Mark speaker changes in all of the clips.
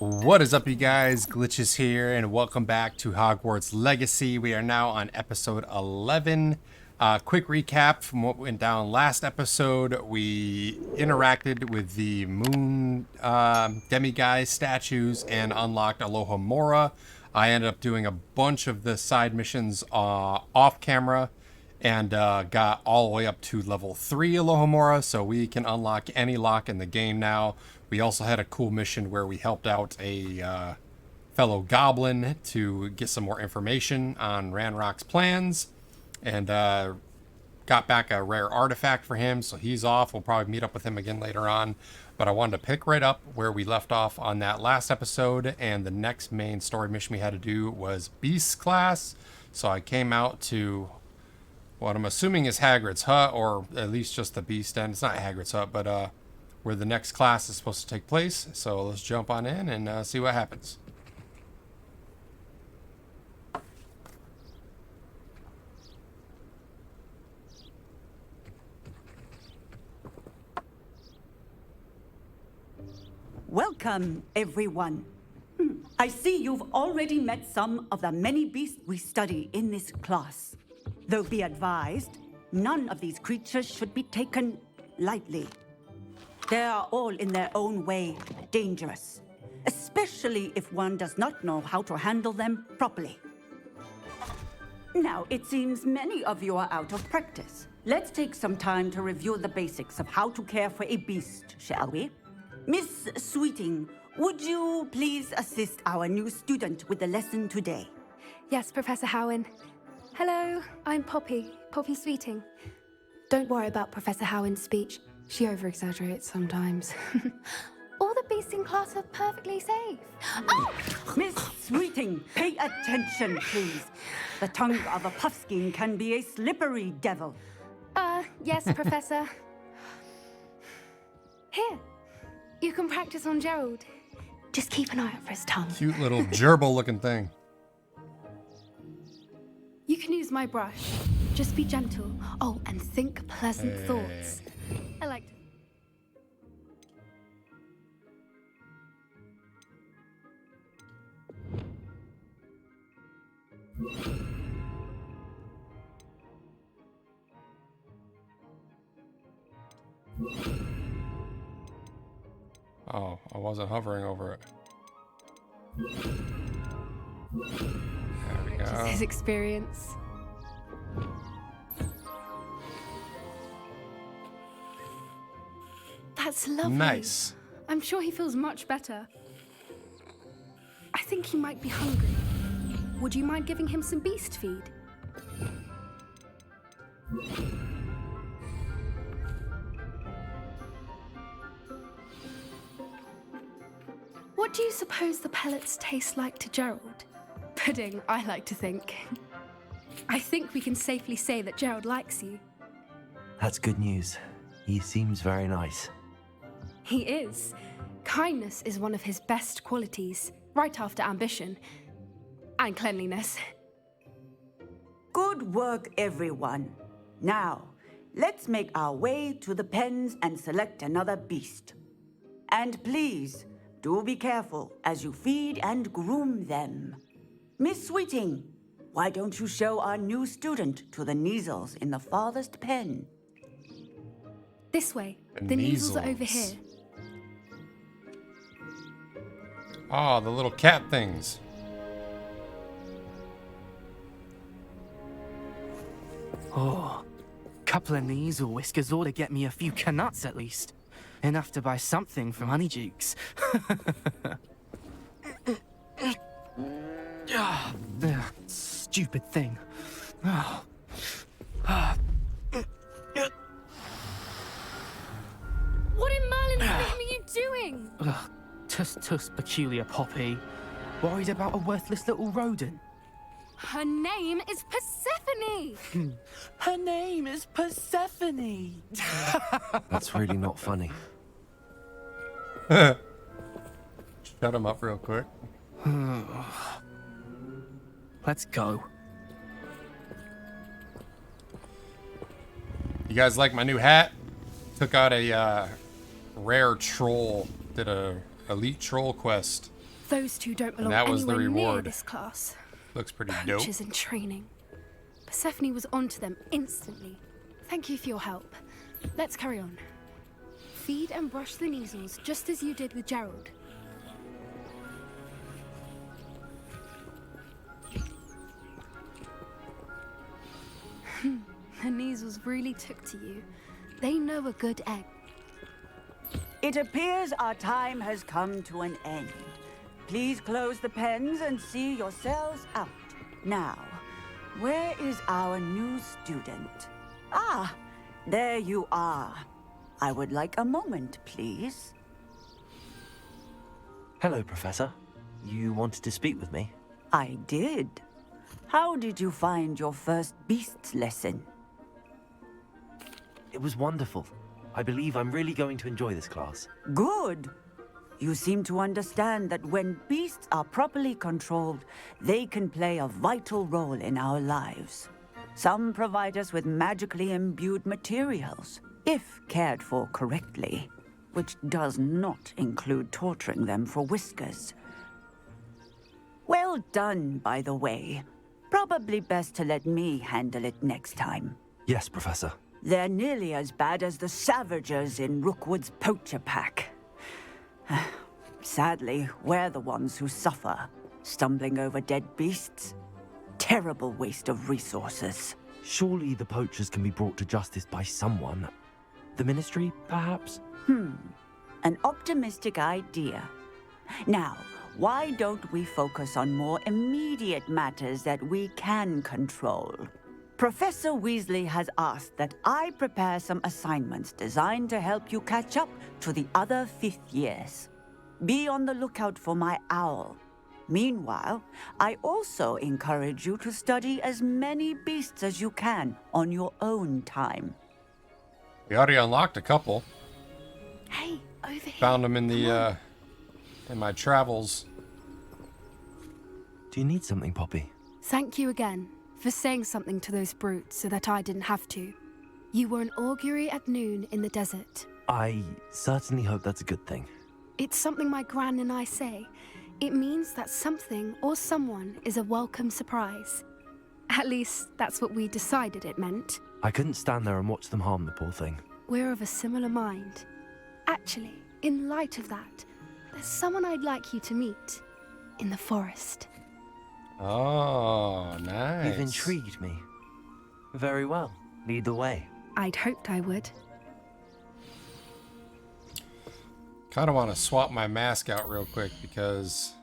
Speaker 1: What is up, you guys? Glitches here, and welcome back to Hogwarts Legacy. We are now on episode 11. Quick recap from what went down last episode. We interacted with the moon demiguise statues and unlocked Alohomora. I ended up doing a bunch of the side missions off camera and got all the way up to level 3 Alohomora, so we can unlock any lock in the game now. We also had a cool mission where we helped out a fellow goblin to get some more information on Ranrock's plans, and got back a rare artifact for him, so he's off. We'll probably meet up with him again later on, but I wanted to pick right up where we left off on that last episode, and the next main story mission we had to do was Beast class. So I came out to what I'm assuming is Hagrid's hut, or at least just the Beast Den. It's not Hagrid's hut, but where the next class is supposed to take place. So let's jump on in and see what happens.
Speaker 2: Welcome, everyone. I see you've already met some of the many beasts we study in this class. Though be advised, none of these creatures should be taken lightly. They are all in their own way dangerous, especially if one does not know how to handle them properly. Now, it seems many of you are out of practice. Let's take some time to review the basics of how to care for a beast, shall we? Miss Sweeting, would you please assist our new student with the lesson today?
Speaker 3: Yes, Professor Howen. Hello, I'm Poppy Sweeting. Don't worry about Professor Howen's speech. She over-exaggerates sometimes. All the beasts in class are perfectly safe. Oh!
Speaker 2: Miss Sweeting, pay attention, please. The tongue of a puffskein can be a slippery devil.
Speaker 3: Yes, Professor. Here, you can practice on Gerald. Just keep an eye out for his tongue.
Speaker 1: Cute little gerbil looking thing.
Speaker 3: You can use my brush. Just be gentle. Oh, and think pleasant thoughts. I like to.
Speaker 1: Oh, I wasn't hovering over it. There we go.
Speaker 3: Just his experience. That's lovely.
Speaker 1: Nice.
Speaker 3: I'm sure he feels much better. I think he might be hungry. Would you mind giving him some beast feed? What do you suppose the pellets taste like to Gerald? Pudding, I like to think. I think we can safely say that Gerald likes you.
Speaker 4: That's good news. He seems very nice.
Speaker 3: He is. Kindness is one of his best qualities, right after ambition. And cleanliness.
Speaker 2: Good work, everyone. Now, let's make our way to the pens and select another beast. And please, do be careful as you feed and groom them. Miss Sweeting, why don't you show our new student to the Kneazles in the farthest pen?
Speaker 3: This way. The Kneazles are over here.
Speaker 1: Oh, the little cat things.
Speaker 5: Oh, couple of Kneazle whiskers ought to get me a few canuts at least. Enough to buy something from Honeydukes. Stupid thing.
Speaker 3: What in Merlin's name are you doing?
Speaker 5: Tuss peculiar Poppy. Worried about a worthless little rodent.
Speaker 3: Her name is Persephone!
Speaker 5: Her name is Persephone!
Speaker 4: That's really not funny.
Speaker 1: Shut him up real quick.
Speaker 5: Let's go.
Speaker 1: You guys like my new hat? Took out a rare troll. Did a elite troll quest.
Speaker 3: Those two don't belong
Speaker 1: that was the
Speaker 3: anywhere near
Speaker 1: reward.
Speaker 3: this class.
Speaker 1: Looks pretty dope.
Speaker 3: Poachers in training. Persephone was onto them instantly. Thank you for your help. Let's carry on. Feed and brush the measles just as you did with Gerald. The measles really took to you. They know a good egg.
Speaker 2: It appears our time has come to an end. Please close the pens and see yourselves out. Now, where is our new student? Ah, there you are. I would like a moment, please.
Speaker 4: Hello, Professor. You wanted to speak with me?
Speaker 2: I did. How did you find your first beasts lesson?
Speaker 4: It was wonderful. I believe I'm really going to enjoy this class.
Speaker 2: Good. You seem to understand that when beasts are properly controlled, they can play a vital role in our lives. Some provide us with magically imbued materials, if cared for correctly, which does not include torturing them for whiskers. Well done, by the way. Probably best to let me handle it next time.
Speaker 4: Yes, Professor.
Speaker 2: They're nearly as bad as the Savagers in Rookwood's poacher pack. Sadly, we're the ones who suffer, stumbling over dead beasts. Terrible waste of resources.
Speaker 4: Surely the poachers can be brought to justice by someone. The Ministry, perhaps?
Speaker 2: An optimistic idea. Now, why don't we focus on more immediate matters that we can control? Professor Weasley has asked that I prepare some assignments designed to help you catch up to the other fifth years. Be on the lookout for my owl. Meanwhile, I also encourage you to study as many beasts as you can on your own time.
Speaker 1: We already unlocked a couple.
Speaker 3: Hey, over here.
Speaker 1: Found them in the in my travels.
Speaker 4: Do you need something, Poppy?
Speaker 3: Thank you again for saying something to those brutes so that I didn't have to. You were an augury at noon in the desert.
Speaker 4: I certainly hope that's a good thing.
Speaker 3: It's something my gran and I say. It means that something or someone is a welcome surprise. At least, that's what we decided it meant.
Speaker 4: I couldn't stand there and watch them harm the poor thing.
Speaker 3: We're of a similar mind. Actually, in light of that, there's someone I'd like you to meet. In the forest.
Speaker 1: Oh, nice.
Speaker 4: You've intrigued me. Very well. Lead the way.
Speaker 3: I'd hoped I would.
Speaker 1: Kind of want to swap my mask out real quick because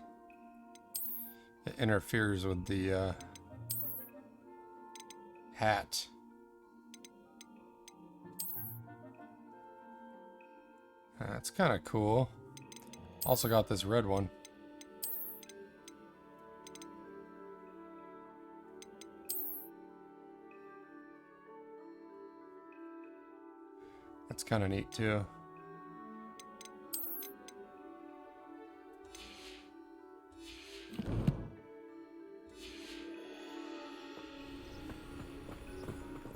Speaker 1: it interferes with the hat. That's kind of cool. Also got this red one. That's kind of neat too.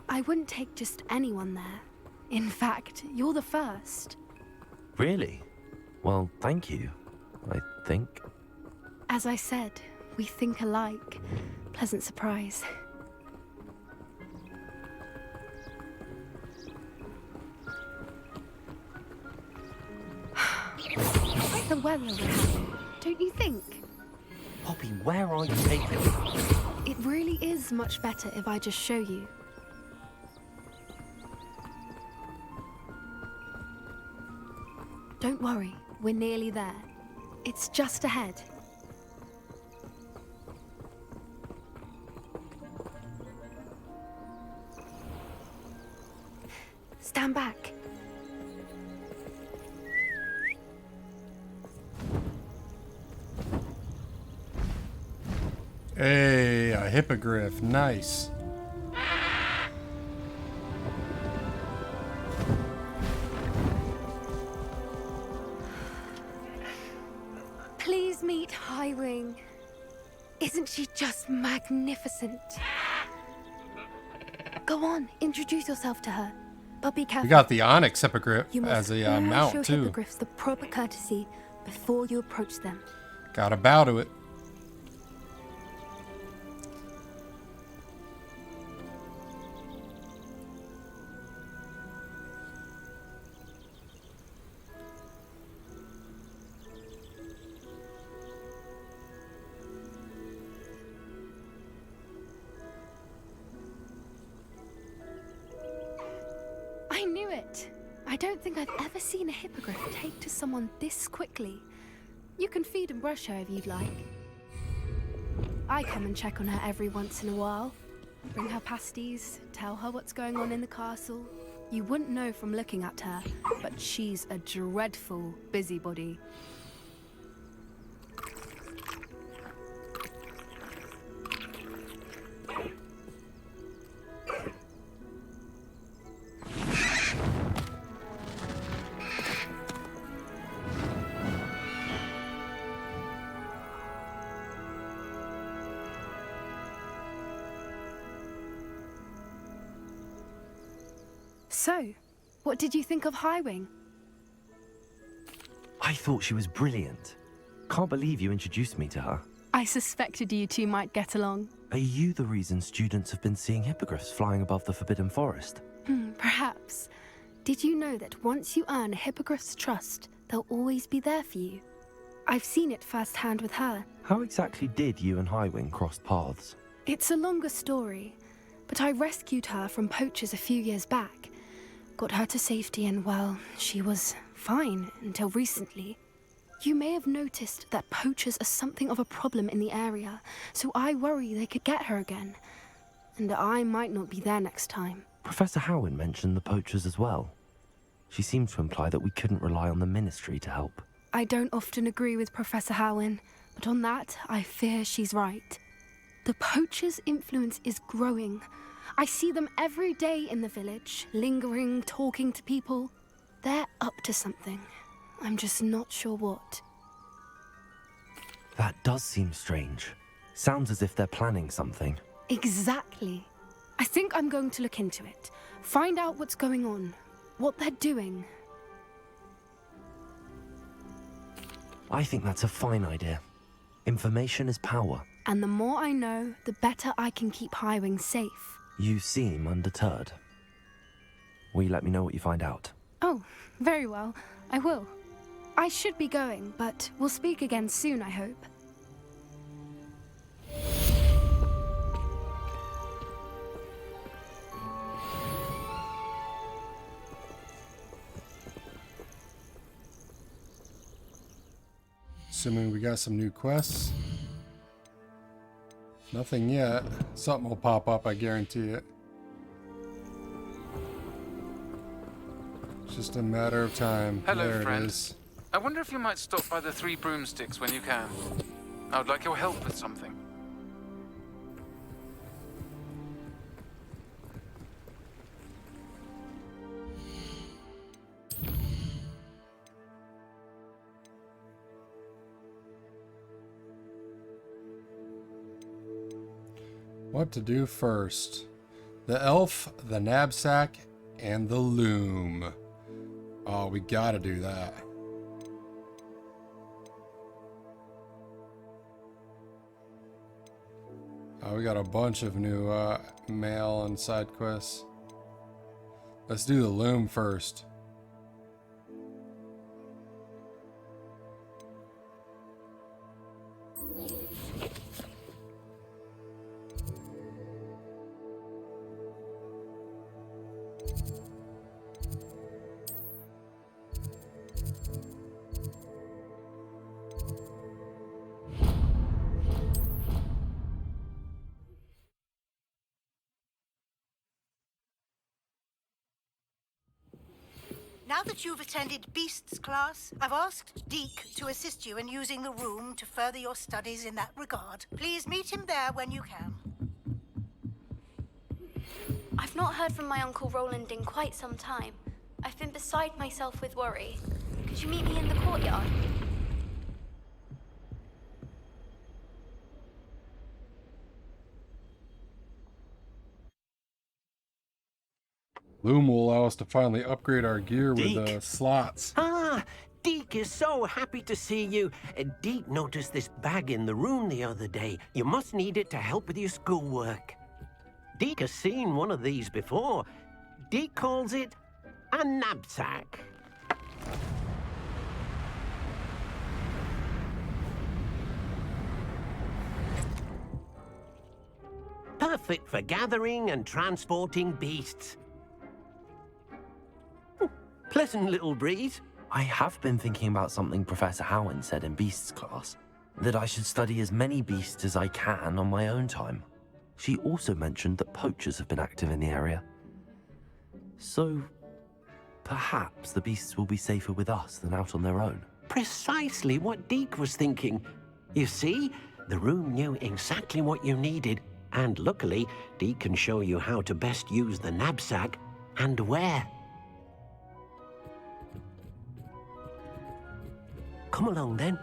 Speaker 3: I wouldn't take just anyone there. In fact, you're the first.
Speaker 4: Really? Well, thank you, I think.
Speaker 3: As I said, we think alike. Pleasant surprise. Like the weather we're having, don't you think?
Speaker 4: Poppy, where are you taking me?
Speaker 3: It really is much better if I just show you. Don't worry, we're nearly there. It's just ahead. Stand back.
Speaker 1: Hey, a hippogriff. Nice.
Speaker 3: Please meet Highwing. Isn't she just magnificent? Go on, introduce yourself to her. But be careful.
Speaker 1: We got the Onyx hippogriff
Speaker 3: You
Speaker 1: as
Speaker 3: must
Speaker 1: a
Speaker 3: always
Speaker 1: mount
Speaker 3: show
Speaker 1: too.
Speaker 3: hippogriffs the proper courtesy before you approach them.
Speaker 1: Gotta bow to it.
Speaker 3: I knew it. I don't think I've ever seen a hippogriff take to someone this quickly. You can feed and brush her if you'd like. I come and check on her every once in a while. Bring her pasties, tell her what's going on in the castle. You wouldn't know from looking at her, but she's a dreadful busybody. So, what did you think of Highwing?
Speaker 4: I thought she was brilliant. Can't believe you introduced me to her.
Speaker 3: I suspected you two might get along.
Speaker 4: Are you the reason students have been seeing hippogriffs flying above the Forbidden Forest?
Speaker 3: Perhaps. Did you know that once you earn a hippogriff's trust, they'll always be there for you? I've seen it firsthand with her.
Speaker 4: How exactly did you and Highwing cross paths?
Speaker 3: It's a longer story, but I rescued her from poachers a few years back. Got her to safety and, well, she was fine until recently. You may have noticed that poachers are something of a problem in the area, so I worry they could get her again. And I might not be there next time.
Speaker 4: Professor Howin mentioned the poachers as well. She seemed to imply that we couldn't rely on the Ministry to help.
Speaker 3: I don't often agree with Professor Howin, but on that, I fear she's right. The poachers' influence is growing. I see them every day in the village, lingering, talking to people. They're up to something. I'm just not sure what.
Speaker 4: That does seem strange. Sounds as if they're planning something.
Speaker 3: Exactly. I think I'm going to look into it. Find out what's going on, what they're doing.
Speaker 4: I think that's a fine idea. Information is power.
Speaker 3: And the more I know, the better I can keep Highwing safe.
Speaker 4: You seem undeterred. Will you let me know what you find out?
Speaker 3: Oh, very well. I will. I should be going, but we'll speak again soon, I hope.
Speaker 1: Assuming we got some new quests. Nothing yet. Something will pop up, I guarantee it. It's just a matter of time.
Speaker 6: Hello,
Speaker 1: there
Speaker 6: friend.
Speaker 1: It is.
Speaker 6: I wonder if you might stop by the Three Broomsticks when you can. I would like your help with something.
Speaker 1: What to do first? The elf, the knapsack, and the loom. Oh, we gotta do that. Oh, we got a bunch of new mail and side quests. Let's do the loom first.
Speaker 7: Now that you've attended Beasts class, I've asked Deke to assist you in using the room to further your studies in that regard. Please meet him there when you can.
Speaker 8: I've not heard from my Uncle Roland in quite some time. I've been beside myself with worry. Could you meet me in the courtyard?
Speaker 1: Loom will allow us to finally upgrade our gear with
Speaker 4: Deke.
Speaker 1: slots.
Speaker 4: Ah, Deke,
Speaker 9: Deek is so happy to see you. Deek noticed this bag in the room the other day. You must need it to help with your schoolwork. Deek has seen one of these before. Deek calls it a knapsack. Perfect for gathering and transporting beasts. Pleasant little breeze.
Speaker 4: I have been thinking about something Professor Howin said in Beasts class, that I should study as many beasts as I can on my own time. She also mentioned that poachers have been active in the area. So, perhaps the beasts will be safer with us than out on their own.
Speaker 9: Precisely what Deek was thinking. You see, the room knew exactly what you needed, and luckily, Deek can show you how to best use the knapsack and where. Come along, then.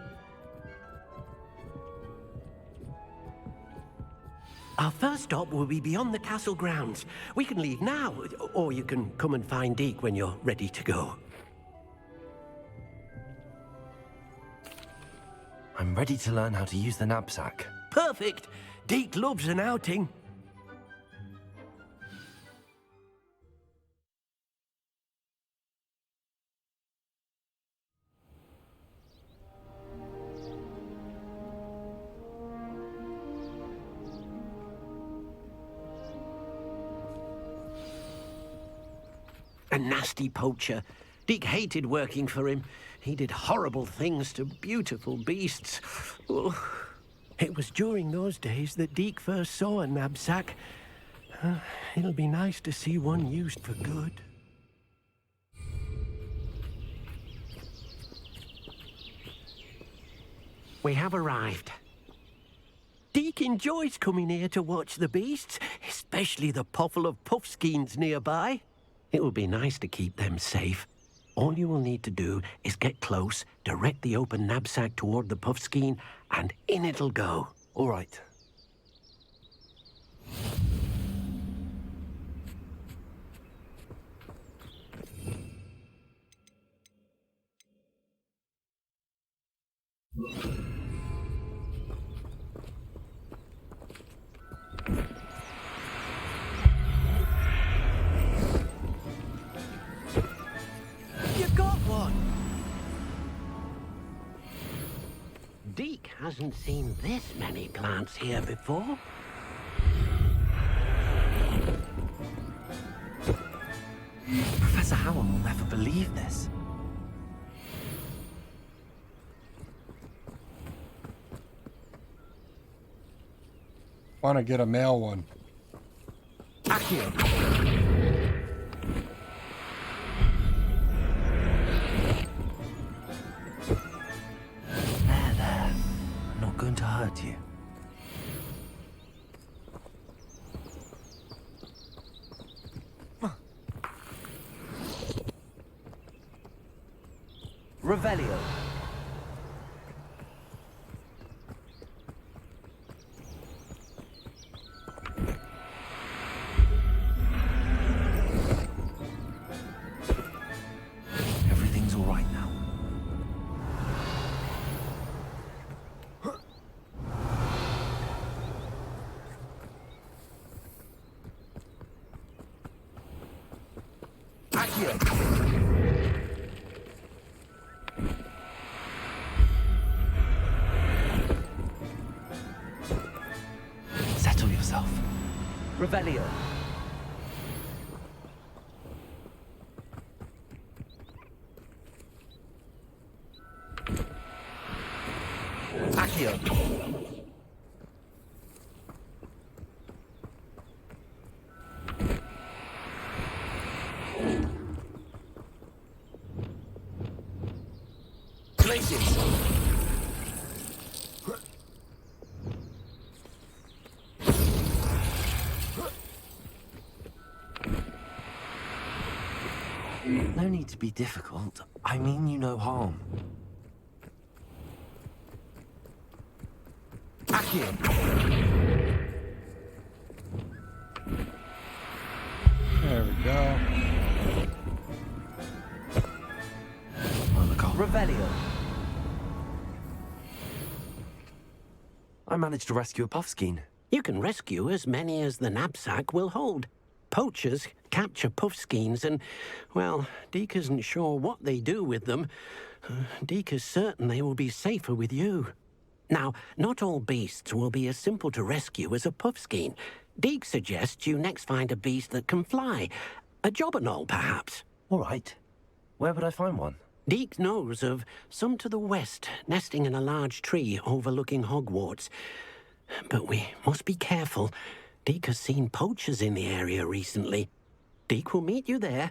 Speaker 9: Our first stop will be beyond the castle grounds. We can leave now, or you can come and find Deek when you're ready to go.
Speaker 4: I'm ready to learn how to use the knapsack.
Speaker 9: Perfect! Deek loves an outing. A nasty poacher. Deek hated working for him. He did horrible things to beautiful beasts. Oh. It was during those days that Deek first saw a knapsack. It'll be nice to see one used for good. We have arrived. Deek enjoys coming here to watch the beasts, especially the poffle of puffskeins nearby. It will be nice to keep them safe. All you will need to do is get close, direct the open knapsack toward the puffskein, and in it'll go.
Speaker 4: All right.
Speaker 9: You got one! Deek hasn't seen this many plants here before.
Speaker 4: Professor Howin will never believe this.
Speaker 1: Want to get a male one.
Speaker 9: Accio.
Speaker 4: There. I'm not going to hurt you. Revelio. Everything's all right now. Settle yourself. Revelio. Accio. Places. No need to be difficult. I mean you no harm. Accio.
Speaker 1: There we go.
Speaker 4: On the call. Revelio. I managed to rescue a puffskein.
Speaker 9: You can rescue as many as the knapsack will hold. Poachers capture puffskeins and, well, Deke isn't sure what they do with them. Deke is certain they will be safer with you. Now, not all beasts will be as simple to rescue as a puffskein. Deke suggests you next find a beast that can fly. A jobberknoll, perhaps.
Speaker 4: All right. Where would I find one?
Speaker 9: Deke knows of some to the west, nesting in a large tree overlooking Hogwarts. But we must be careful. Deke has seen poachers in the area recently. Deke will meet you there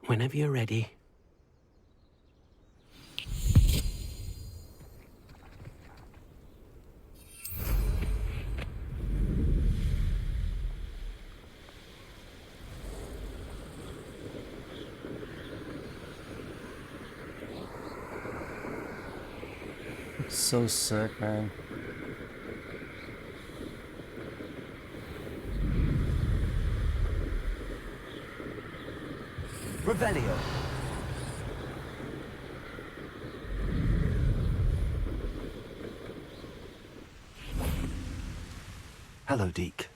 Speaker 9: whenever you're ready.
Speaker 1: So sick, man.
Speaker 4: Revelio. Hello, Deke.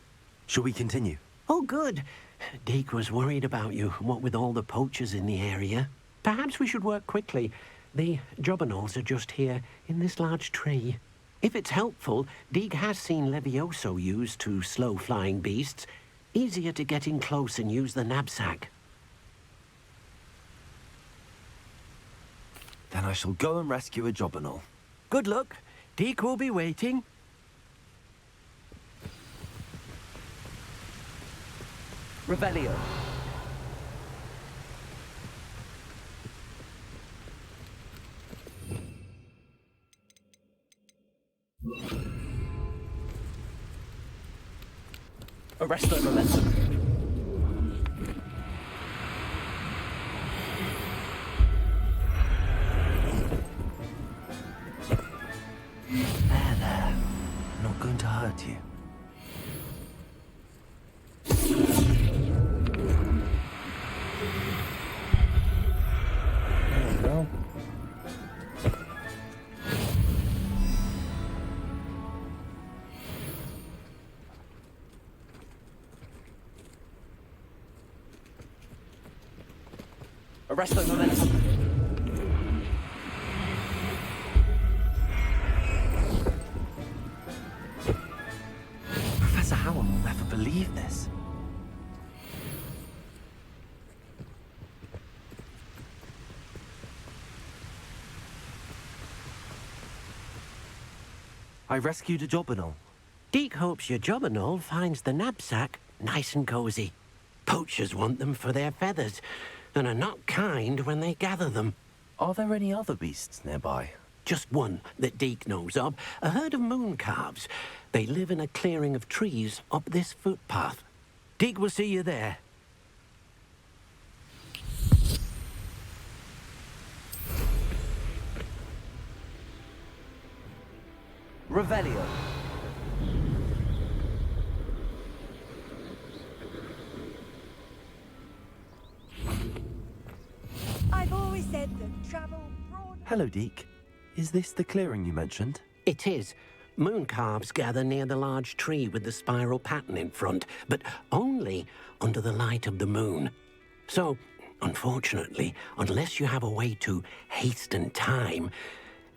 Speaker 4: Shall we continue?
Speaker 9: Oh, good. Deke was worried about you, what with all the poachers in the area. Perhaps we should work quickly. The jobberknolls are just here, in this large tree. If it's helpful, Deke has seen Levioso used to slow flying beasts. Easier to get in close and use the knapsack.
Speaker 4: Then I shall go and rescue a jobberknoll.
Speaker 9: Good luck. Deke will be waiting.
Speaker 4: Revelio. Arresto momentum. There. Not going to hurt you.
Speaker 1: There we go.
Speaker 4: Arresto momentum. Professor Howard will never believe this. I rescued a jobberknoll.
Speaker 9: Deke hopes your jobberknoll finds the knapsack nice and cozy. Poachers want them for their feathers, and are not kind when they gather them.
Speaker 4: Are there any other beasts nearby?
Speaker 9: Just one that Deke knows of, a herd of moon calves. They live in a clearing of trees up this footpath. Deke will see you there.
Speaker 4: Revelio.
Speaker 7: I've always said that travel broad...
Speaker 4: Hello, Deke. Is this the clearing you mentioned?
Speaker 9: It is. Moon calves gather near the large tree with the spiral pattern in front, but only under the light of the moon. So, unfortunately, unless you have a way to hasten time,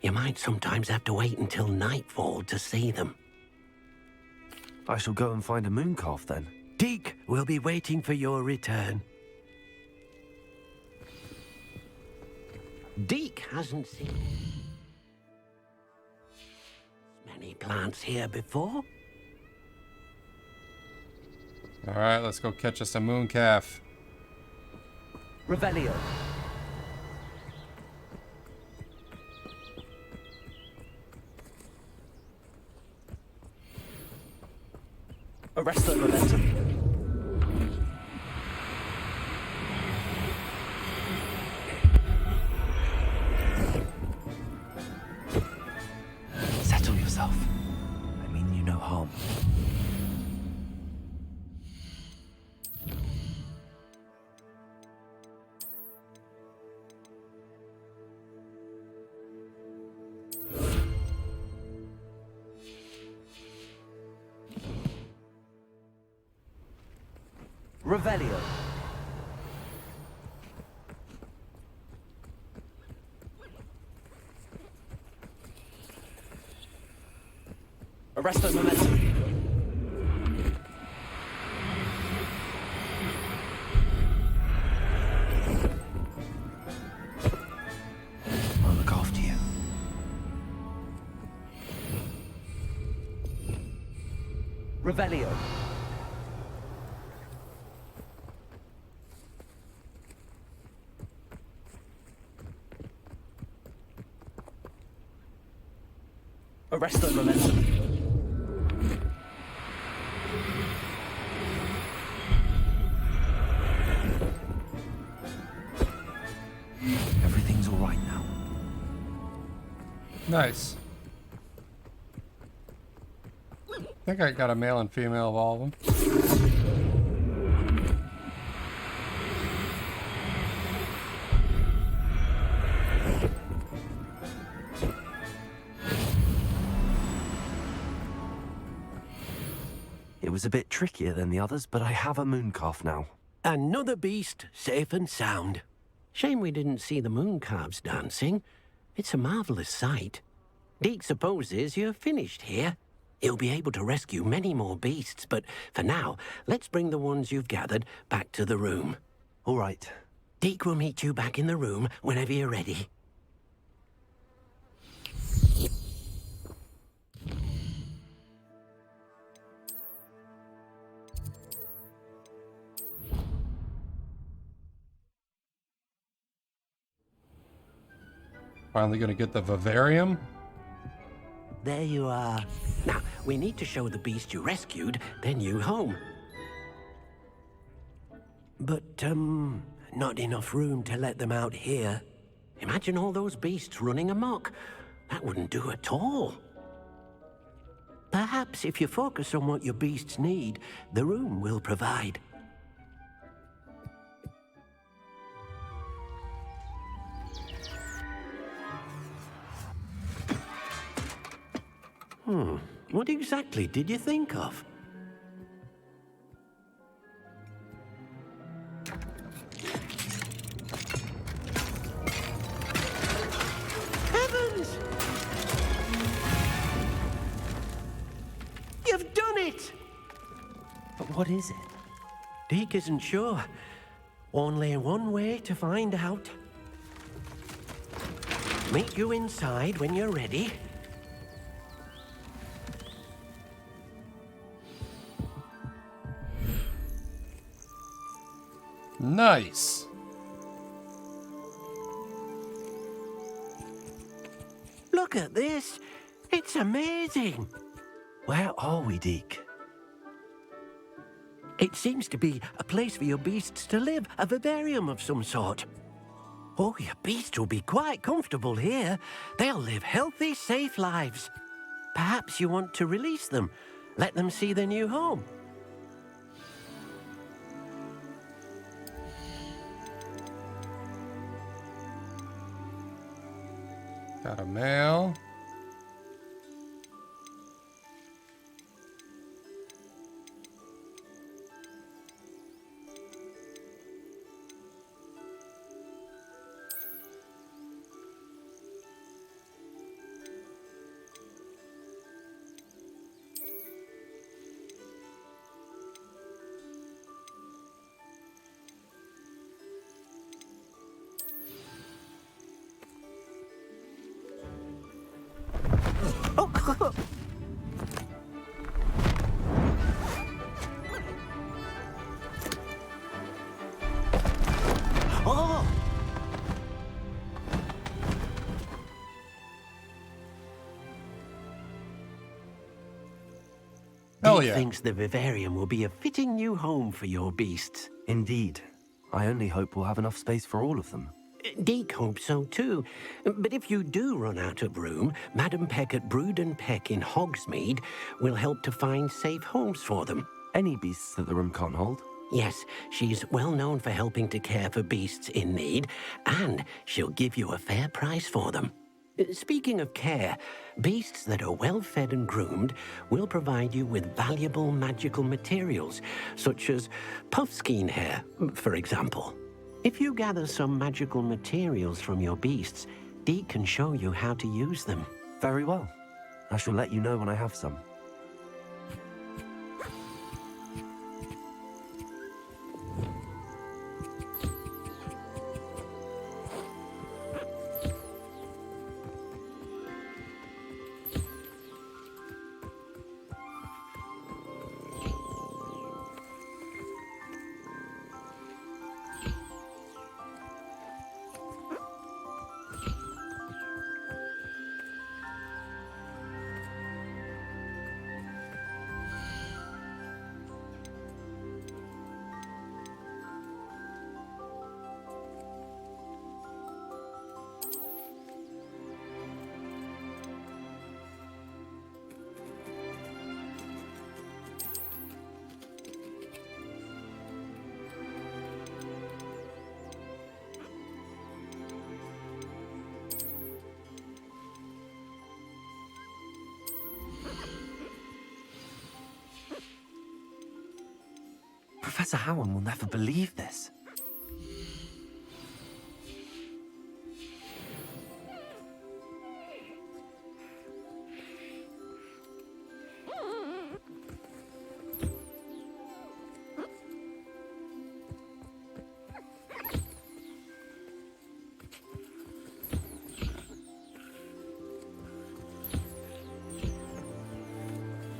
Speaker 9: you might sometimes have to wait until nightfall to see them.
Speaker 4: I shall go and find a moon calf then.
Speaker 9: Deke will be waiting for your return. Deke hasn't seen many plants here before.
Speaker 1: All right, let's go catch us a moon calf.
Speaker 4: Revelio. Arresto momentum. Settle yourself. I mean you no harm. Revelio. Arresto momentum. I'll look after you. Revelio. Arresto momentum. Everything's all right now.
Speaker 1: Nice. I think I got a male and female of all of them.
Speaker 4: It was a bit trickier than the others, but I have a moon calf now.
Speaker 9: Another beast, safe and sound. Shame we didn't see the moon calves dancing. It's a marvelous sight. Deke supposes you're finished here. He'll be able to rescue many more beasts, but for now, let's bring the ones you've gathered back to the room.
Speaker 4: All right.
Speaker 9: Deke will meet you back in the room whenever you're ready.
Speaker 1: Finally gonna get the vivarium.
Speaker 9: There you are. Now, we need to show the beast you rescued their new home. But, not enough room to let them out here. Imagine all those beasts running amok. That wouldn't do at all. Perhaps if you focus on what your beasts need, the room will provide. What exactly did you think of? Heavens! You've done it!
Speaker 4: But what is it?
Speaker 9: Deke isn't sure. Only one way to find out. Meet you inside when you're ready.
Speaker 1: Nice.
Speaker 9: Look at this. It's amazing.
Speaker 4: Where are we, Deke?
Speaker 9: It seems to be a place for your beasts to live, a vivarium of some sort. Oh, your beasts will be quite comfortable here. They'll live healthy, safe lives. Perhaps you want to release them, let them see their new home.
Speaker 1: Got a male.
Speaker 9: Oh!
Speaker 1: Hell
Speaker 9: Deke
Speaker 1: yeah.
Speaker 9: thinks the vivarium will be a fitting new home for your beasts.
Speaker 4: Indeed. I only hope we'll have enough space for all of them.
Speaker 9: Deke hopes so too. But if you do run out of room, Madam Peck at Brood and Peck in Hogsmeade will help to find safe homes for them.
Speaker 4: Any beasts that the room can't hold?
Speaker 9: Yes, she's well known for helping to care for beasts in need, and she'll give you a fair price for them. Speaking of care, beasts that are well fed and groomed will provide you with valuable magical materials, such as puffskein hair, for example. If you gather some magical materials from your beasts, Dee can show you how to use them.
Speaker 4: Very well. I shall let you know when I have some. Professor Howard will never believe this.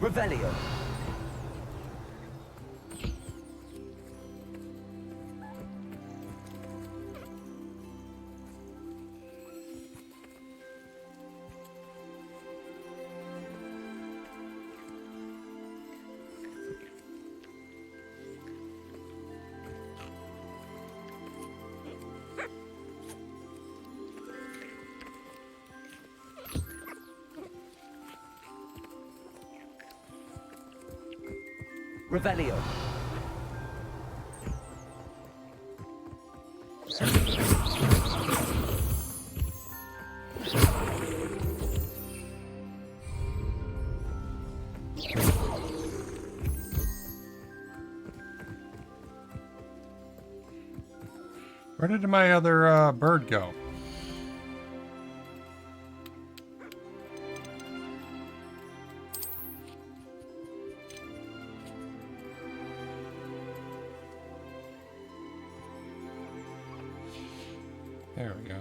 Speaker 4: Revelio. Revelio.
Speaker 1: Where did my other bird go? There we go.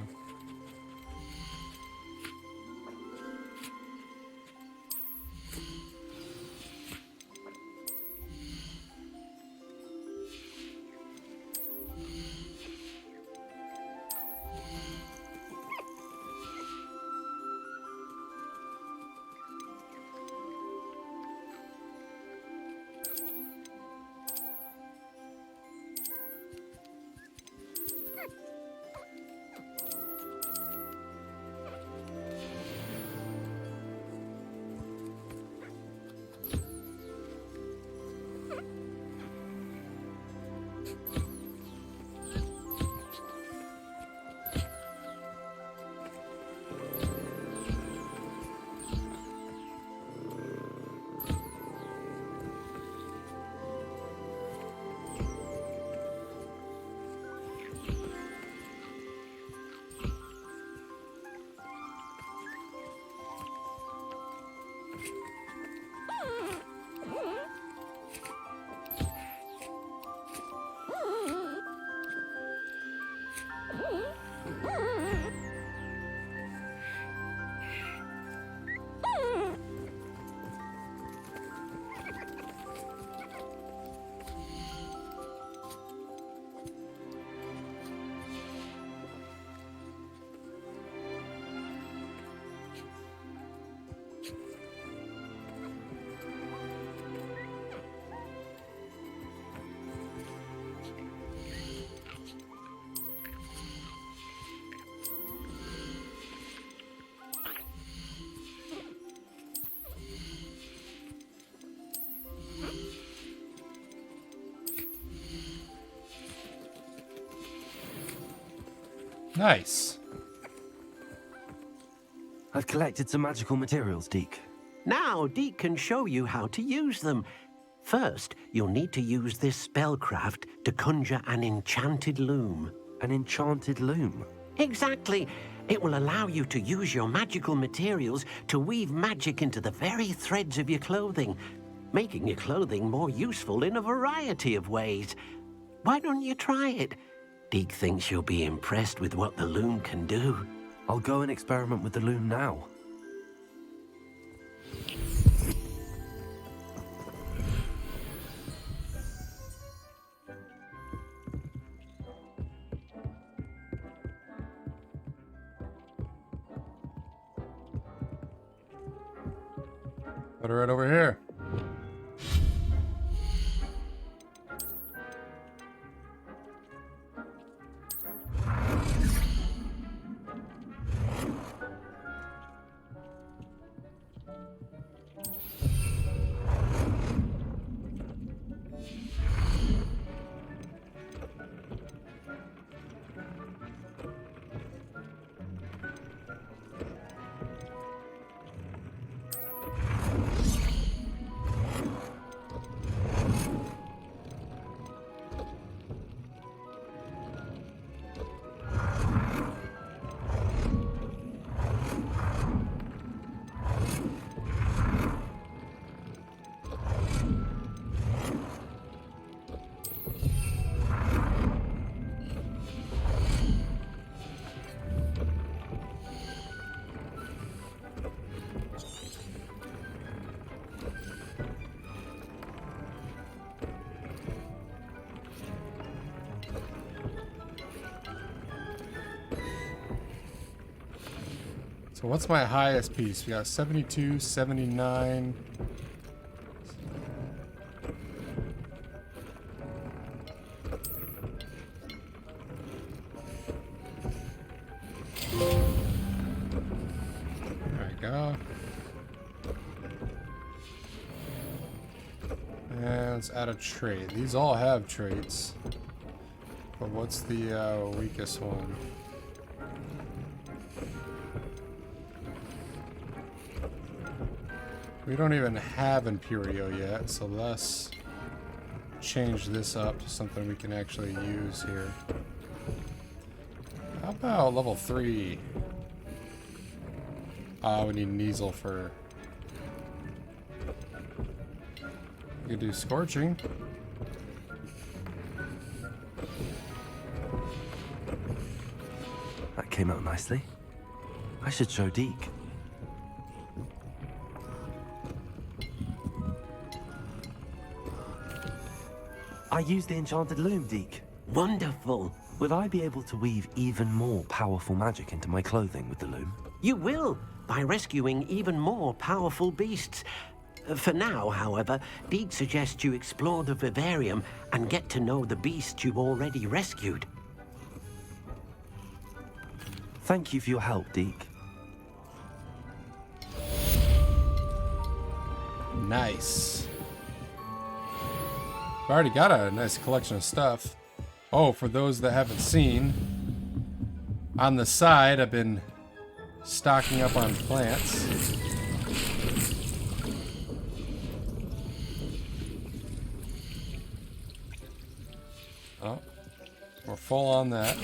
Speaker 1: Nice.
Speaker 4: I've collected some magical materials, Deke.
Speaker 9: Now, Deke can show you how to use them. First, you'll need to use this spellcraft to conjure an enchanted loom.
Speaker 4: An enchanted loom?
Speaker 9: Exactly. It will allow you to use your magical materials to weave magic into the very threads of your clothing, making your clothing more useful in a variety of ways. Why don't you try it? Deke thinks you'll be impressed with what the loom can do.
Speaker 4: I'll go and experiment with the loom now.
Speaker 1: Put her right over here. So what's my highest piece? We got 72, 79. There we go. And let's add a trait. These all have traits. But what's the weakest one? We don't even have Imperio yet, so let's change this up to something we can actually use here. How about level 3? We need Neasel for... We could do Scorching.
Speaker 4: That came out nicely. I should show Deke. I used the enchanted loom, Deke.
Speaker 9: Wonderful.
Speaker 4: Will I be able to weave even more powerful magic into my clothing with the loom?
Speaker 9: You will, by rescuing even more powerful beasts. For now, however, Deke suggests you explore the vivarium and get to know the beasts you've already rescued.
Speaker 4: Thank you for your help, Deke.
Speaker 1: Nice. I've already got a nice collection of stuff. Oh, for those that haven't seen, on the side I've been stocking up on plants. Oh, we're full on that.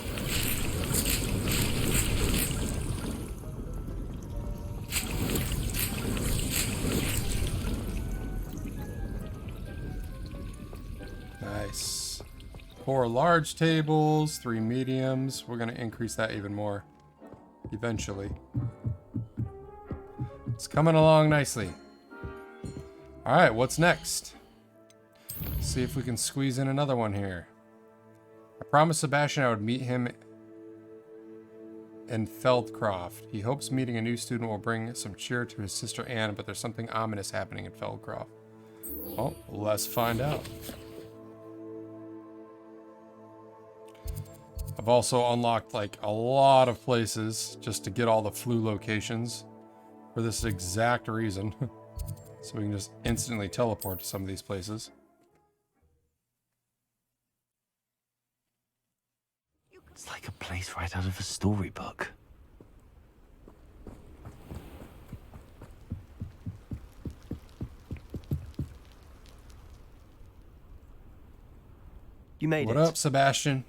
Speaker 1: Nice. 4 large tables, 3 mediums. We're going to increase that even more eventually. It's coming along nicely. All right, what's next? Let's see if we can squeeze in another one here. I promised Sebastian I would meet him in Feldcroft. He hopes meeting a new student will bring some cheer to his sister Anne, but there's something ominous happening in Feldcroft. Oh, let's find out. I've also unlocked like a lot of places just to get all the flu locations for this exact reason. So we can just instantly teleport to some of these places.
Speaker 4: It's like a place right out of a storybook.
Speaker 10: You made
Speaker 1: What
Speaker 10: it.
Speaker 1: up, Sebastian?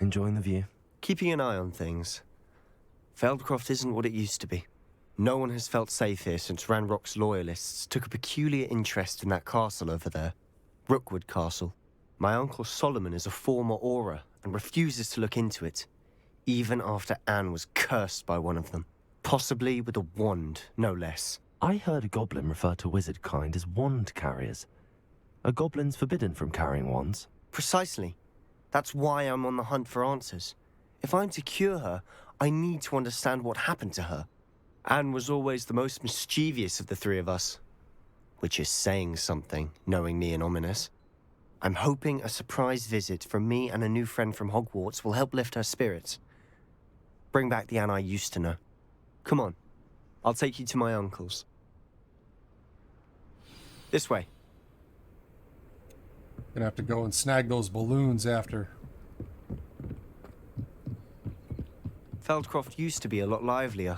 Speaker 4: Enjoying the view?
Speaker 10: Keeping an eye on things. Feldcroft isn't what it used to be. No one has felt safe here since Ranrock's loyalists took a peculiar interest in that castle over there. Rookwood Castle. My uncle Solomon is a former Auror and refuses to look into it, even after Anne was cursed by one of them. Possibly with a wand, no less.
Speaker 4: I heard a goblin refer to wizard kind as wand carriers. Are goblins forbidden from carrying wands?
Speaker 10: Precisely. That's why I'm on the hunt for answers. If I'm to cure her, I need to understand what happened to her. Anne was always the most mischievous of the three of us. Which is saying something, knowing me and Ominous. I'm hoping a surprise visit from me and a new friend from Hogwarts will help lift her spirits. Bring back the Anne I used to know. Come on. I'll take you to my uncle's. This way.
Speaker 1: Gonna have to go and snag those balloons after.
Speaker 10: Feldcroft used to be a lot livelier.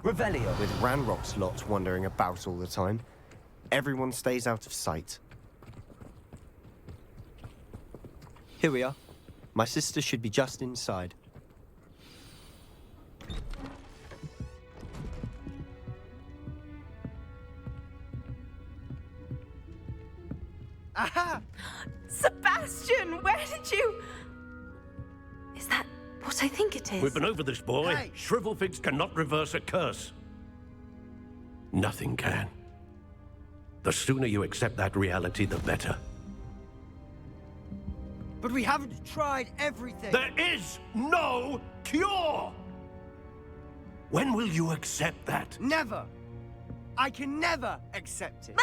Speaker 9: Revelio.
Speaker 10: With Ranrock's lot wandering about all the time. Everyone stays out of sight. Here we are. My sister should be just inside.
Speaker 11: Aha! Sebastian, where did you...
Speaker 3: Is that what I think it is?
Speaker 9: We've been over this, boy.
Speaker 11: Hey.
Speaker 9: Shrivelfigs cannot reverse a curse. Nothing can. The sooner you accept that reality, the better.
Speaker 11: But we haven't tried everything.
Speaker 9: There is no cure! When will you accept that?
Speaker 11: Never. I can never accept it.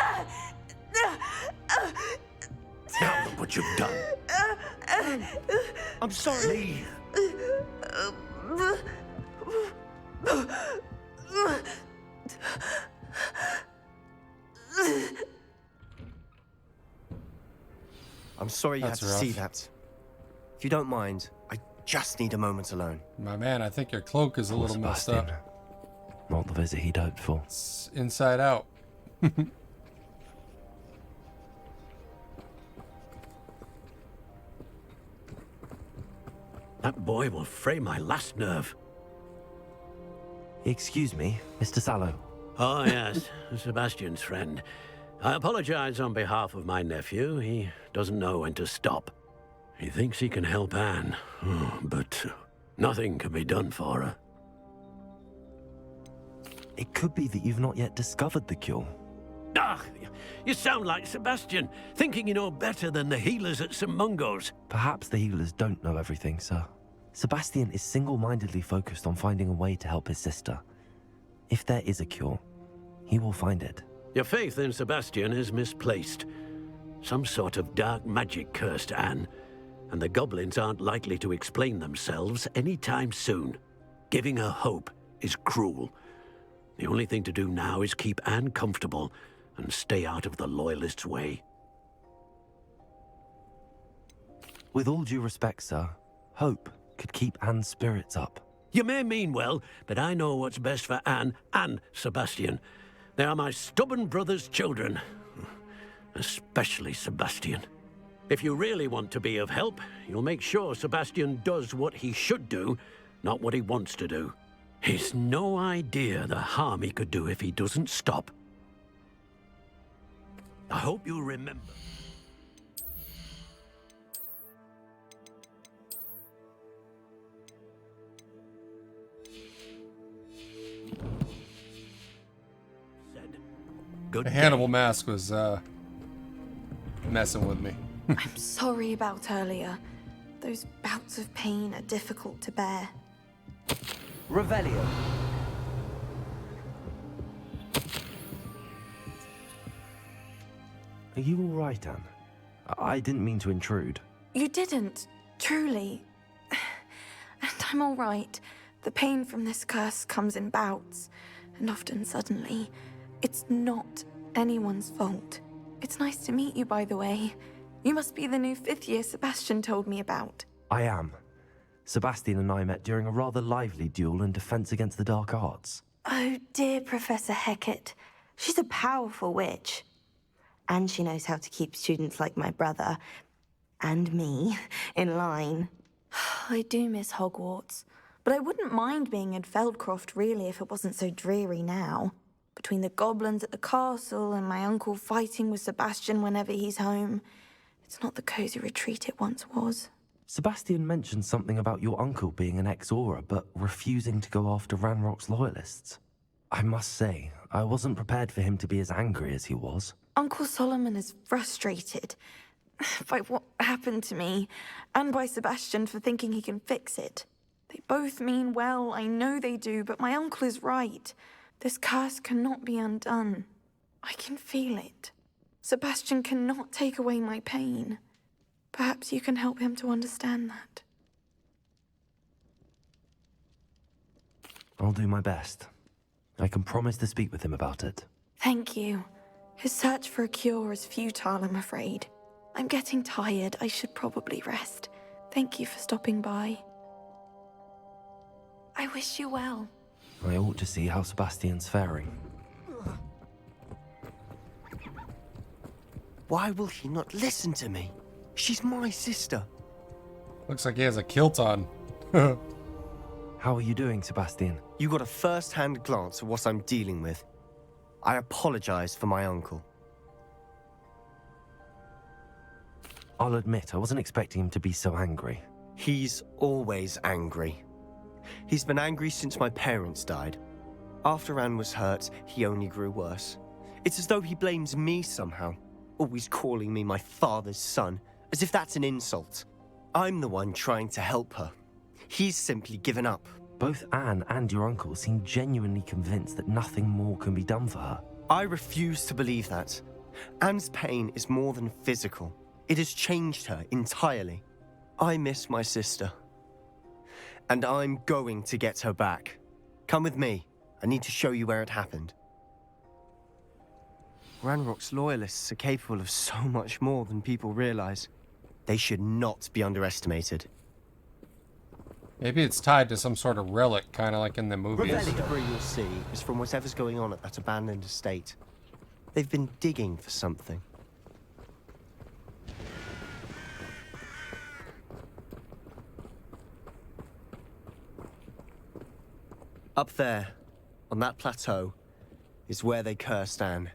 Speaker 9: Now look what you've done.
Speaker 10: I'm sorry.
Speaker 9: Leave.
Speaker 10: I'm sorry you
Speaker 1: That's
Speaker 10: had to see
Speaker 1: rough.
Speaker 10: that. If you don't mind, I just need a moment alone.
Speaker 1: My man, I think your cloak is a
Speaker 4: Poor
Speaker 1: little messed
Speaker 4: Sebastian.
Speaker 1: up.
Speaker 4: Not the visit he'd hoped for.
Speaker 1: It's inside out.
Speaker 9: That boy will fray my last nerve.
Speaker 4: Excuse me, Mr. Sallow.
Speaker 9: Oh, yes, Sebastian's friend. I apologize on behalf of my nephew. He doesn't know when to stop. He thinks he can help Anne, but nothing can be done for her.
Speaker 4: It could be that you've not yet discovered the cure.
Speaker 9: Ah, you sound like Sebastian, thinking you know better than the healers at St. Mungo's.
Speaker 4: Perhaps the healers don't know everything, sir. Sebastian is single-mindedly focused on finding a way to help his sister. If there is a cure, he will find it.
Speaker 9: Your faith in Sebastian is misplaced. Some sort of dark magic cursed Anne, and the goblins aren't likely to explain themselves anytime soon. Giving her hope is cruel. The only thing to do now is keep Anne comfortable and stay out of the Loyalists' way.
Speaker 4: With all due respect, sir, hope could keep Anne's spirits up.
Speaker 9: You may mean well, but I know what's best for Anne and Sebastian. They are my stubborn brother's children. Especially Sebastian. If you really want to be of help, you'll make sure Sebastian does what he should do, not what he wants to do. He's no idea the harm he could do if he doesn't stop. I hope you'll remember. Good
Speaker 1: The
Speaker 9: day.
Speaker 1: Hannibal mask was messing with me.
Speaker 12: I'm sorry about earlier. Those bouts of pain are difficult to bear.
Speaker 11: Revelio.
Speaker 4: Are you all right, Anne? I didn't mean to intrude.
Speaker 12: You didn't, truly. And I'm all right. The pain from this curse comes in bouts, and often suddenly. It's not anyone's fault. It's nice to meet you, by the way. You must be the new 5th year Sebastian told me about.
Speaker 4: I am. Sebastian and I met during a rather lively duel in defense against the dark arts.
Speaker 12: Oh, dear Professor Hecat. She's a powerful witch. And she knows how to keep students like my brother and me in line. I do miss Hogwarts, but I wouldn't mind being in Feldcroft really if it wasn't so dreary now. Between the goblins at the castle and my uncle fighting with Sebastian whenever he's home, it's not the cozy retreat it once was.
Speaker 4: Sebastian mentioned something about your uncle being an ex-Auror, but refusing to go after Ranrock's loyalists. I must say, I wasn't prepared for him to be as angry as he was.
Speaker 12: Uncle Solomon is frustrated by what happened to me, and by Sebastian for thinking he can fix it. They both mean well, I know they do, but my uncle is right. This curse cannot be undone. I can feel it. Sebastian cannot take away my pain. Perhaps you can help him to understand that.
Speaker 4: I'll do my best. I can promise to speak with him about it.
Speaker 12: Thank you. His search for a cure is futile, I'm afraid. I'm getting tired. I should probably rest. Thank you for stopping by. I wish you well.
Speaker 4: I ought to see how Sebastian's faring.
Speaker 10: Why will he not listen to me? She's my sister.
Speaker 1: Looks like he has a kilt on.
Speaker 4: How are you doing, Sebastian?
Speaker 10: You got a first-hand glance at what I'm dealing with. I apologize for my uncle.
Speaker 4: I'll admit, I wasn't expecting him to be so angry.
Speaker 10: He's always angry. He's been angry since my parents died. After Anne was hurt, he only grew worse. It's as though he blames me somehow, always calling me my father's son, as if that's an insult. I'm the one trying to help her. He's simply given up.
Speaker 4: Both Anne and your uncle seem genuinely convinced that nothing more can be done for her.
Speaker 10: I refuse to believe that. Anne's pain is more than physical. It has changed her entirely. I miss my sister. And I'm going to get her back. Come with me. I need to show you where it happened. Ranrock's loyalists are capable of so much more than people realize. They should not be underestimated.
Speaker 1: Maybe it's tied to some sort of relic, kind of like in the movies.
Speaker 10: The debris you'll see is from whatever's going on at that abandoned estate. They've been digging for something. Up there, on that plateau, is where they cursed Anne.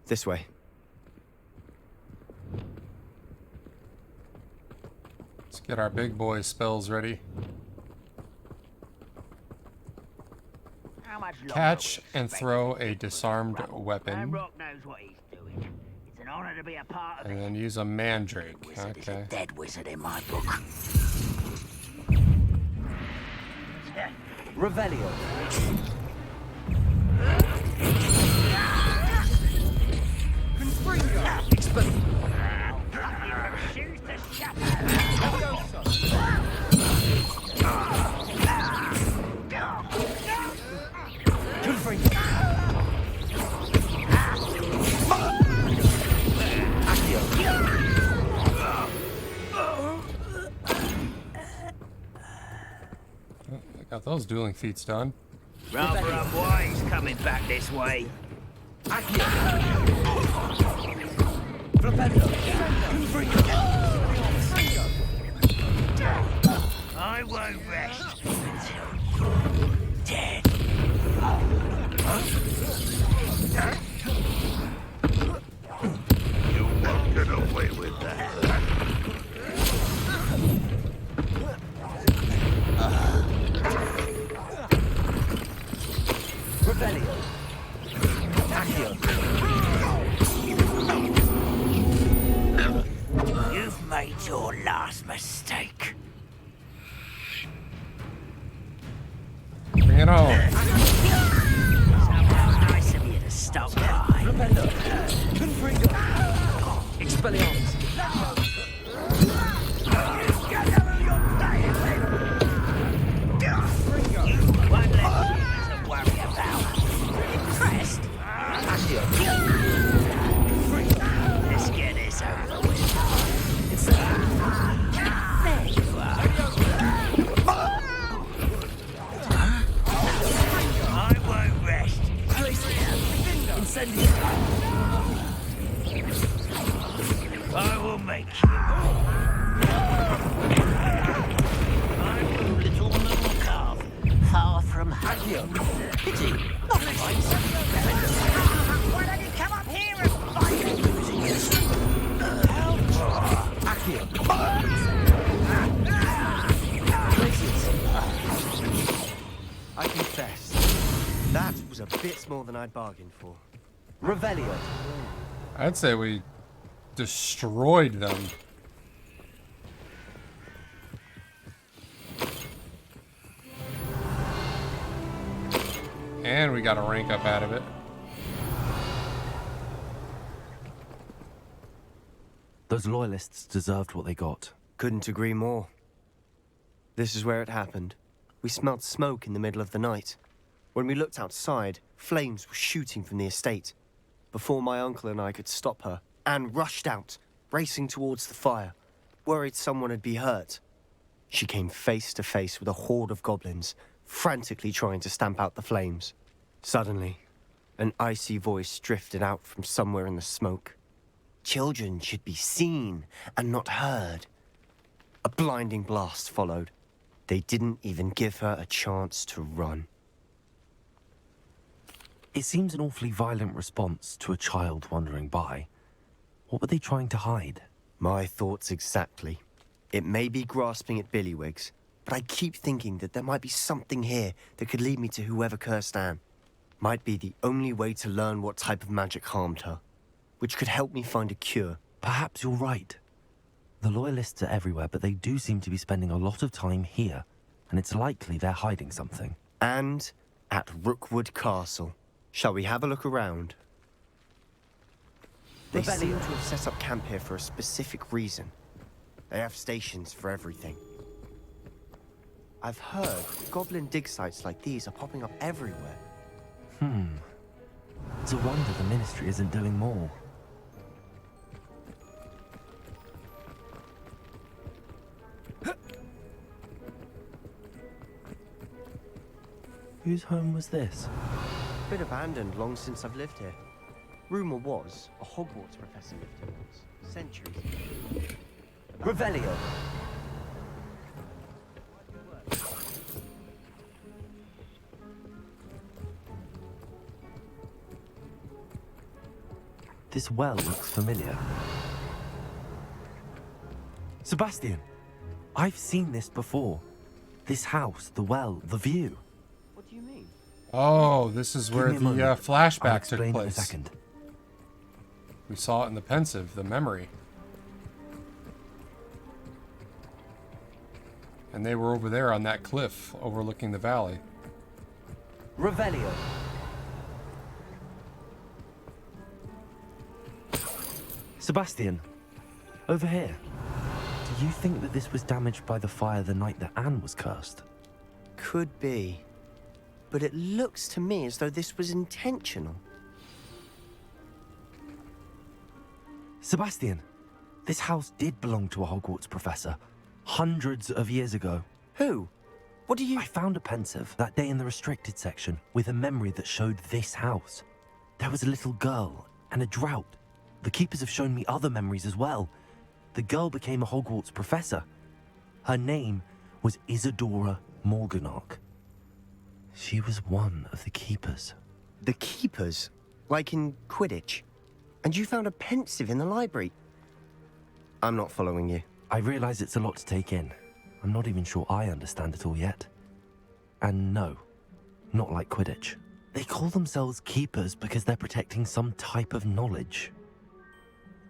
Speaker 10: This way.
Speaker 1: Let's get our big boy spells ready. Catch and throw a disarmed weapon.
Speaker 13: knows what he's doing. It's an honor to be a part of
Speaker 1: and then use a mandrake. Okay.
Speaker 13: dead wizard in my book.
Speaker 11: Revelio.
Speaker 1: Got those dueling feats done.
Speaker 13: Rather unwise coming back this way. I won't rest until you're dead. You won't get away with that.
Speaker 11: Revelio.
Speaker 13: You've made your last mistake.
Speaker 1: Bring it on.
Speaker 13: Nice of you to stop by.
Speaker 11: Expelliarmus.
Speaker 13: One less year to worry about. Impressed? Let's get this over with. There you are. I won't rest.
Speaker 11: Incendio. Accio.
Speaker 13: Pity. Not like why don't you come up here and fight?
Speaker 11: Accio. I confess.
Speaker 10: That was a bit more than I'd bargained for.
Speaker 11: Revelio.
Speaker 1: I'd say we destroyed them. And we got a rank up out of it.
Speaker 4: Those loyalists deserved what they got.
Speaker 10: Couldn't agree more. This is where it happened. We smelled smoke in the middle of the night. When we looked outside, flames were shooting from the estate. Before my uncle and I could stop her, Anne rushed out, racing towards the fire, worried someone had been hurt. She came face to face with a horde of goblins, frantically trying to stamp out the flames. Suddenly, an icy voice drifted out from somewhere in the smoke. Children should be seen and not heard. A blinding blast followed. They didn't even give her a chance to run.
Speaker 4: It seems an awfully violent response to a child wandering by. What were they trying to hide?
Speaker 10: My thoughts exactly. It may be grasping at Billywigs, but I keep thinking that there might be something here that could lead me to whoever cursed Anne. Might be the only way to learn what type of magic harmed her, which could help me find a cure.
Speaker 4: Perhaps you're right. The loyalists are everywhere, but they do seem to be spending a lot of time here, and it's likely they're hiding something.
Speaker 10: And at Rookwood Castle. Shall we have a look around? They seem to have set up camp here for a specific reason. They have stations for everything. I've heard goblin dig sites like these are popping up everywhere.
Speaker 4: It's a wonder the Ministry isn't doing more. Whose home was this?
Speaker 10: Been abandoned long since I've lived here. Rumor was a Hogwarts professor lived here once, centuries ago.
Speaker 11: Revelio.
Speaker 4: This well looks familiar. Sebastian, I've seen this before. This house, the well, the view.
Speaker 10: What do you mean?
Speaker 1: Oh, this is where the flashback took
Speaker 4: In a
Speaker 1: place.
Speaker 4: second.
Speaker 1: We saw it in the pensive, the memory. And they were over there on that cliff overlooking the valley.
Speaker 11: Revelio.
Speaker 4: Sebastian, over here. Do you think that this was damaged by the fire the night that Anne was cursed?
Speaker 10: Could be. But it looks to me as though this was intentional.
Speaker 4: Sebastian, this house did belong to a Hogwarts professor, hundreds of years ago.
Speaker 10: Who? What do you...
Speaker 4: I found a pensive that day in the restricted section with a memory that showed this house. There was a little girl and a drought. The keepers have shown me other memories as well. The girl became a Hogwarts professor. Her name was Isadora Morganach. She was one of the keepers.
Speaker 10: The keepers? Like in Quidditch? And you found a pensive in the library? I'm not following you.
Speaker 4: I realize it's a lot to take in. I'm not even sure I understand it all yet. And no, not like Quidditch. They call themselves keepers because they're protecting some type of knowledge.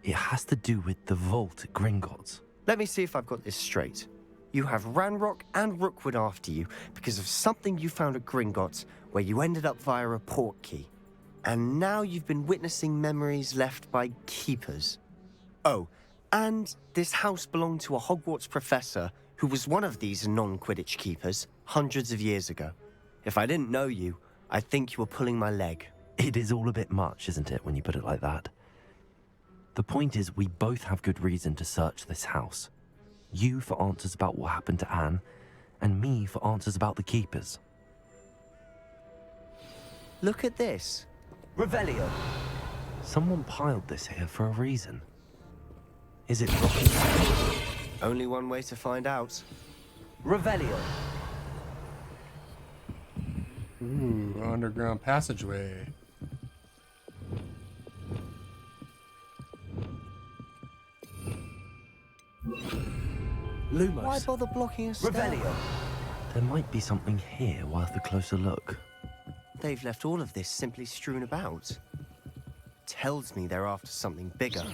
Speaker 4: It has to do with the vault at Gringotts.
Speaker 10: Let me see if I've got this straight. You have Ranrock and Rookwood after you because of something you found at Gringotts where you ended up via a portkey. And now you've been witnessing memories left by keepers. Oh, and this house belonged to a Hogwarts professor who was one of these non-Quidditch keepers hundreds of years ago. If I didn't know you, I think you were pulling my leg.
Speaker 4: It is all a bit much, isn't it, when you put it like that? The point is, we both have good reason to search this house. You for answers about what happened to Anne, and me for answers about the keepers.
Speaker 10: Look at this.
Speaker 11: Revelio.
Speaker 4: Someone piled this here for a reason. Is it rocky?
Speaker 10: Only one way to find out.
Speaker 11: Revelio.
Speaker 1: Ooh, underground passageway.
Speaker 4: Lumos.
Speaker 10: Why bother blocking us?
Speaker 11: Revelio.
Speaker 4: There might be something here worth a closer look.
Speaker 10: They've left all of this simply strewn about. Tells me they're after something bigger.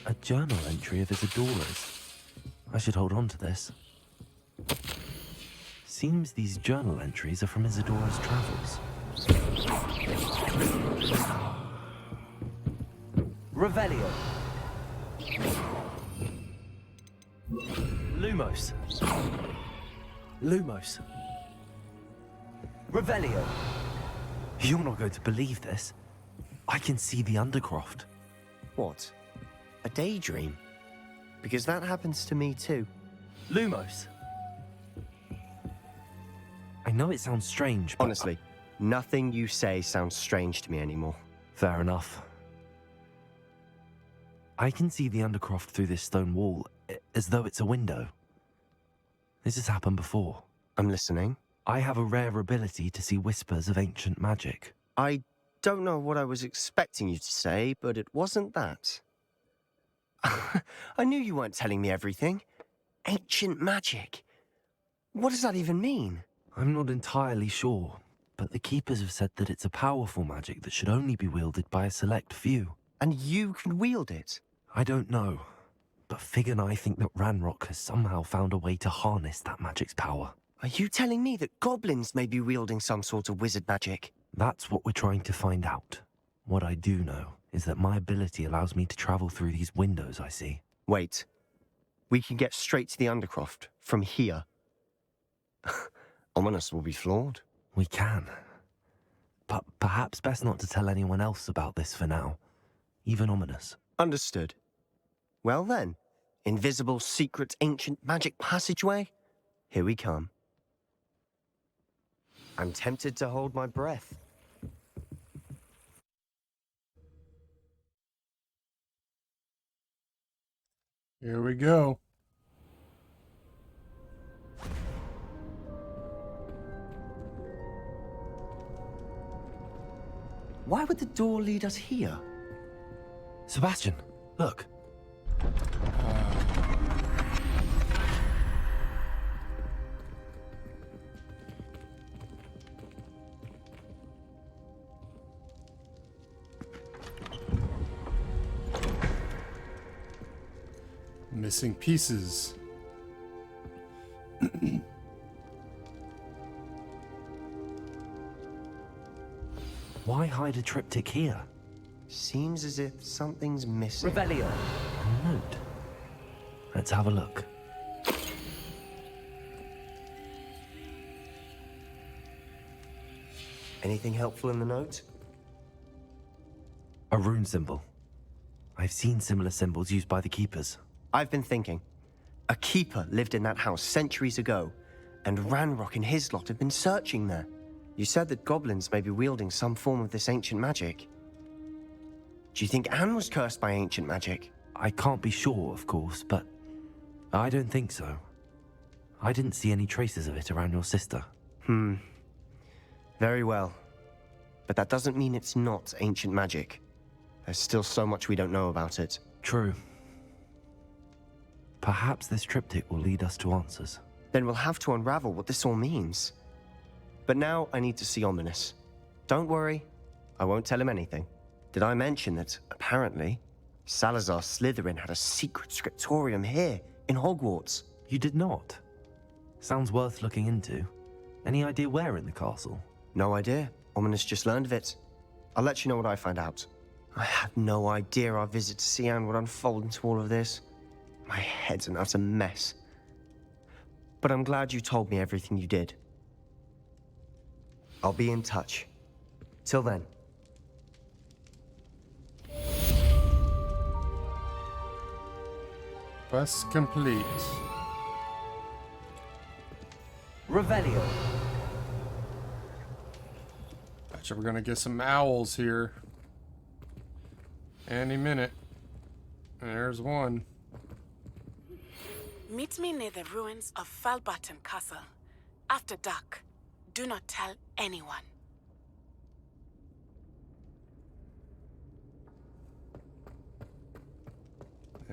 Speaker 4: A journal entry of Isadora's. I should hold on to this. Seems these journal entries are from Isadora's travels.
Speaker 11: Revelio.
Speaker 4: Lumos. Lumos.
Speaker 11: Revelio.
Speaker 4: You're not going to believe this. I can see the Undercroft.
Speaker 10: What? A daydream? Because that happens to me too.
Speaker 4: Lumos. I know it sounds strange, but...
Speaker 10: Honestly, nothing you say sounds strange to me anymore.
Speaker 4: Fair enough. I can see the Undercroft through this stone wall, as though it's a window. This has happened before.
Speaker 10: I'm listening.
Speaker 4: I have a rare ability to see whispers of ancient magic.
Speaker 10: I don't know what I was expecting you to say, but it wasn't that. I knew you weren't telling me everything. Ancient magic. What does that even mean?
Speaker 4: I'm not entirely sure, but the Keepers have said that it's a powerful magic that should only be wielded by a select few.
Speaker 10: And you can wield it?
Speaker 4: I don't know, but Fig and I think that Ranrock has somehow found a way to harness that magic's power.
Speaker 10: Are you telling me that goblins may be wielding some sort of wizard magic?
Speaker 4: That's what we're trying to find out. What I do know is that my ability allows me to travel through these windows I see.
Speaker 10: Wait. We can get straight to the Undercroft from here. Ominous will be flawed.
Speaker 4: We can. But perhaps best not to tell anyone else about this for now. Even Ominous.
Speaker 10: Understood. Well then, invisible, secret, ancient magic passageway? Here we come. I'm tempted to hold my breath.
Speaker 1: Here we go.
Speaker 10: Why would the door lead us here?
Speaker 4: Sebastian, look.
Speaker 1: Missing pieces.
Speaker 4: Why hide a triptych here?
Speaker 10: Seems as if something's missing.
Speaker 11: Revelio.
Speaker 4: A note. Let's have a look.
Speaker 10: Anything helpful in the note?
Speaker 4: A rune symbol. I've seen similar symbols used by the Keepers.
Speaker 10: I've been thinking. A keeper lived in that house centuries ago, and Ranrock and his lot have been searching there. You said that goblins may be wielding some form of this ancient magic. Do you think Anne was cursed by ancient magic?
Speaker 4: I can't be sure, of course, but I don't think so. I didn't see any traces of it around your sister.
Speaker 10: Very well. But that doesn't mean it's not ancient magic. There's still so much we don't know about it.
Speaker 4: True. Perhaps this triptych will lead us to answers.
Speaker 10: Then we'll have to unravel what this all means. But now I need to see Ominous. Don't worry, I won't tell him anything. Did I mention that, apparently, Salazar Slytherin had a secret scriptorium here in Hogwarts?
Speaker 4: You did not? Sounds worth looking into. Any idea where in the castle?
Speaker 10: No idea. Ominous just learned of it. I'll let you know what I find out. I had no idea our visit to Sian would unfold into all of this. My head's an utter mess. But I'm glad you told me everything you did. I'll be in touch. Till then.
Speaker 1: Quest complete.
Speaker 11: Revelio.
Speaker 1: Gotcha, we're gonna get some owls here. Any minute. There's one.
Speaker 14: Meet me near the ruins of Falbaton Castle. After dark. Do not tell anyone.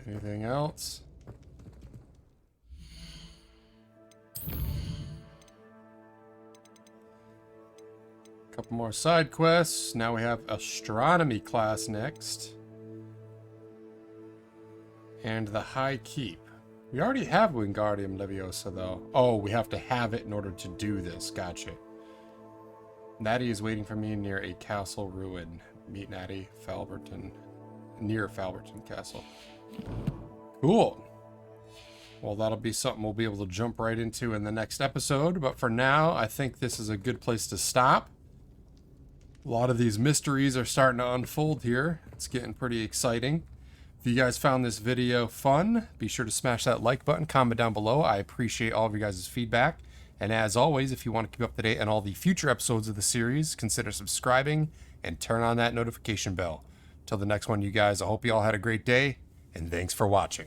Speaker 1: Anything else? Couple more side quests. Now we have astronomy class next. And the High Keep. We already have Wingardium Leviosa though. Oh, we have to have it in order to do this. Gotcha. Natty is waiting for me near a castle ruin. Meet Natty, Falberton, near Falberton Castle. Cool. Well, that'll be something we'll be able to jump right into in the next episode. But for now, I think this is a good place to stop. A lot of these mysteries are starting to unfold here. It's getting pretty exciting. If you guys found this video fun, be sure to smash that like button, comment down below. I appreciate all of you guys' feedback. And as always, if you want to keep up to date on all the future episodes of the series, consider subscribing and turn on that notification bell. Till the next one, you guys, I hope you all had a great day, and thanks for watching.